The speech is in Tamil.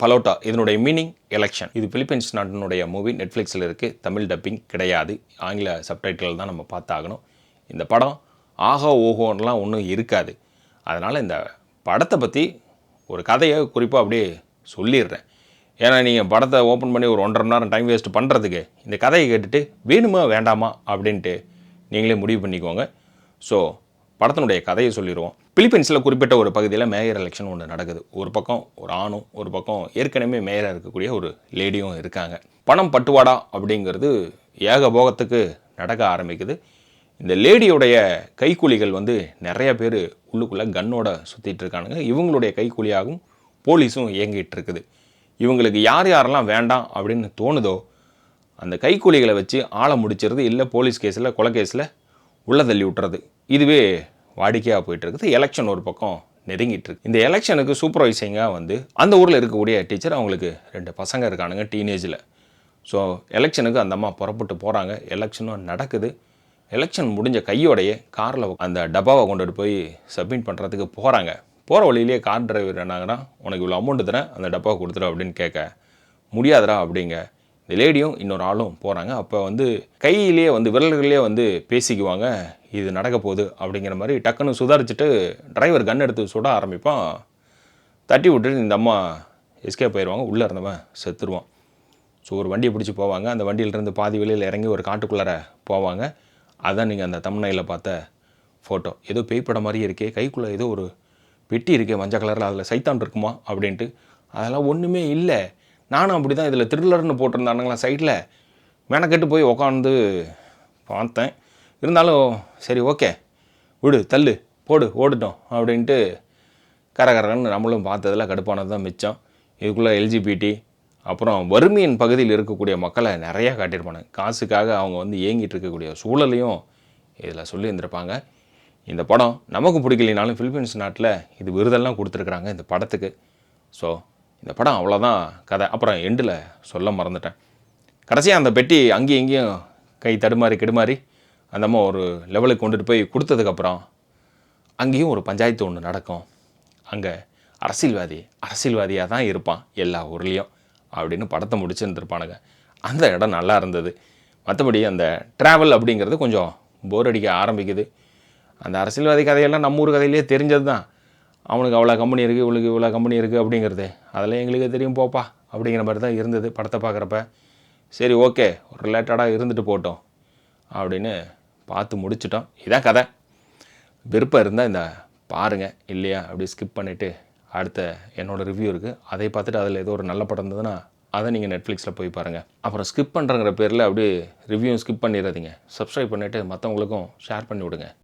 பலோட்டா இதனுடைய மீனிங் எலெக்ஷன். இது பிலிப்பைன்ஸ் நாட்டினுடைய மூவி. நெட்ஃப்ளிக்ஸில் இருக்குது. தமிழ் டப்பிங் கிடையாது. ஆங்கில சப்டைட்டில் தான் நம்ம பார்த்தாகணும். இந்த படம் ஆஹா ஓஹோன்னெலாம் ஒன்றும் இருக்காது. அதனால் இந்த படத்தை பற்றி ஒரு கதையை குறிப்பாக அப்படியே சொல்லிடுறேன். ஏன்னா நீங்கள் படத்தை ஓப்பன் பண்ணி ஒரு 1.5 மணி நேரம் டைம் வேஸ்ட் பண்ணுறதுக்கு இந்த கதையை கேட்டுட்டு வேணுமா வேண்டாமா அப்படின்ட்டு நீங்களே முடிவு பண்ணிக்கோங்க. ஸோ படத்தினுடைய கதையை சொல்லிடுவோம். பிலிப்பைன்ஸில் குறிப்பிட்ட ஒரு பகுதியில் மேயர் எலெக்ஷன் ஒன்று நடக்குது. ஒரு பக்கம் ஒரு ஆணும், ஒரு பக்கம் ஏற்கனவே மேயராக இருக்கக்கூடிய ஒரு லேடியும் இருக்காங்க. பணம் பட்டுவாடா அப்படிங்கிறது ஏகபோகத்துக்கு நடக்க ஆரம்பிக்குது. இந்த லேடியோடைய கைக்கூலிகள் நிறைய பேர் உள்ளுக்குள்ளே கன்னோட சுற்றிட்டு இருக்கானுங்க. இவங்களுடைய கைக்கூலியாகவும் போலீஸும் இயங்கிட்டு இருக்குது. இவங்களுக்கு யார் யாரெல்லாம் வேண்டாம் அப்படின்னு தோணுதோ அந்த கைக்கூலிகளை வச்சு ஆளை முடிச்சிருது. இல்லை போலீஸ் கேஸில் கொலை கேஸில் உள்ள தள்ளி விட்டுறது. இதுவே வாடிக்கையாக போயிட்டு இருக்குது. எலெக்ஷன் ஒரு பக்கம் நெருங்கிட்டு இருக்கு. இந்த எலெக்ஷனுக்கு சூப்பர்வைசிங்காக அந்த ஊரில் இருக்கக்கூடிய டீச்சர், அவங்களுக்கு 2 பசங்க இருக்கானுங்க டீனேஜில். ஸோ எலெக்ஷனுக்கு அந்த அம்மா புறப்பட்டு போகிறாங்க. எலெக்ஷனும் நடக்குது. எலெக்ஷன் முடிஞ்ச கையோடையே காரில் அந்த டப்பாவை கொண்டுட்டு போய் சப்மிட் பண்ணுறதுக்கு போகிறாங்க. போகிற வழியிலேயே கார் டிரைவர் என்னாங்கன்னா, உனக்கு இவ்வளோ அமௌண்ட்டு தரேன், அந்த டப்பாவை கொடுத்துரு அப்படின்னு கேட்க, முடியாதரா அப்படிங்க. இந்த லேடியும் இன்னொரு ஆளும் போகிறாங்க. அப்போ கையிலேயே விரல்களிலே பேசிக்குவாங்க, இது நடக்க போகுது அப்படிங்கிற மாதிரி. டக்குன்னு சுதாரிச்சுட்டு டிரைவர் கன் எடுத்து சுட ஆரம்பிப்பான். தட்டி விட்டுட்டு இந்த அம்மா எஸ்கேப் ஆயிடுவாங்க. உள்ளே இருந்தவன் செத்துருவான். ஸோ ஒரு வண்டியை பிடிச்சி போவாங்க. அந்த வண்டியிலேருந்து பாதி வெளியில் இறங்கி ஒரு காட்டுக்குள்ளார போவாங்க. அதுதான் நீங்கள் அந்த தம்ப்நெயிலில் பார்த்த ஃபோட்டோ. ஏதோ பேய் படம் மாதிரியே இருக்கே, கைக்குள்ளே ஏதோ ஒரு பெட்டி இருக்கே மஞ்சள் கலரில், அதில் சைத்தான் இருக்குமா அப்படின்ட்டு. அதெல்லாம் ஒன்றுமே இல்லை. நானும் அப்படி தான் இதில் த்ரில்லர்னு போட்டிருந்தானுங்களா சைட்டில், மெனக்கெட்டு போய் உக்காந்து பார்த்தேன். இருந்தாலும் சரி ஓகே விடு தள்ளு போடு ஓடிட்டோம் அப்படின்ட்டு கரகரன்னு நம்மளும் பார்த்ததில் கடுப்பானது தான் மிச்சம். இதுக்குள்ளே எல்ஜிபிடி அப்புறம் வறுமையின் பகுதியில் இருக்கக்கூடிய மக்களை நிறையா காட்டியிருப்பாங்க. காசுக்காக அவங்க ஏங்கிட்டு இருக்கக்கூடிய சூழலையும் இதில் சொல்லியிருந்திருப்பாங்க. இந்த படம் நமக்கு பிடிக்கலினாலும் பிலிப்பைன்ஸ் நாட்டில் இது விருதெல்லாம் கொடுத்துருக்குறாங்க இந்த படத்துக்கு. ஸோ இந்த படம் அவ்வளோதான் கதை. அப்புறம் எண்டில் சொல்ல மறந்துட்டேன். கடைசியாக அந்த பெட்டி அங்கேயும் இங்கேயும் கை தடுமாறி கெடுமாறி அந்த அம்மா ஒரு லெவலுக்கு கொண்டுட்டு போய் கொடுத்ததுக்கப்புறம் அங்கேயும் ஒரு பஞ்சாயத்து ஒன்று நடக்கும். அங்கே அரசியல்வாதியாக தான் இருப்பான் எல்லா ஊர்லேயும் அப்படின்னு படத்தை முடிச்சுருந்துருப்பானுங்க. அந்த இடம் நல்லா இருந்தது. மற்றபடி அந்த ட்ராவல் அப்படிங்கிறது கொஞ்சம் போர் அடிக்க ஆரம்பிக்குது. அந்த அரசியல்வாதி கதையெல்லாம் நம்ம ஊர் கதையிலே தெரிஞ்சது தான். அவனுக்கு அவ்வளோ கம்பெனி இருக்குது, இவளுக்கு இவ்வளோ கம்பெனி இருக்குது அப்படிங்கிறது அதெல்லாம் எங்களுக்கு தெரியும் போப்பா அப்படிங்கிற மாதிரி தான் இருந்தது படத்தை பார்க்குறப்ப. சரி ஓகே ஒரு ரிலேட்டடாக இருந்துட்டு போட்டோம் அப்படின்னு பார்த்து முடிச்சிட்டோம். இதான் கதை. விருப்பம் இருந்தால் இந்த பாருங்கள், இல்லையா அப்படி ஸ்கிப் பண்ணிவிட்டு அடுத்த என்னோடய ரிவ்யூ இருக்குது, அதை பார்த்துட்டு அதில் ஏதோ ஒரு நல்ல படம் இருந்ததுன்னா அதை நீங்கள் நெட்ஃப்ளிக்ஸில் போய் பாருங்கள். அப்புறம் ஸ்கிப் பண்ணுறங்கிற பேரில் அப்படியே ரிவ்யூ ஸ்கிப் பண்ணிடாதீங்க. சப்ஸ்கிரைப் பண்ணிவிட்டு மற்றவங்களுக்கும் ஷேர் பண்ணி விடுங்க.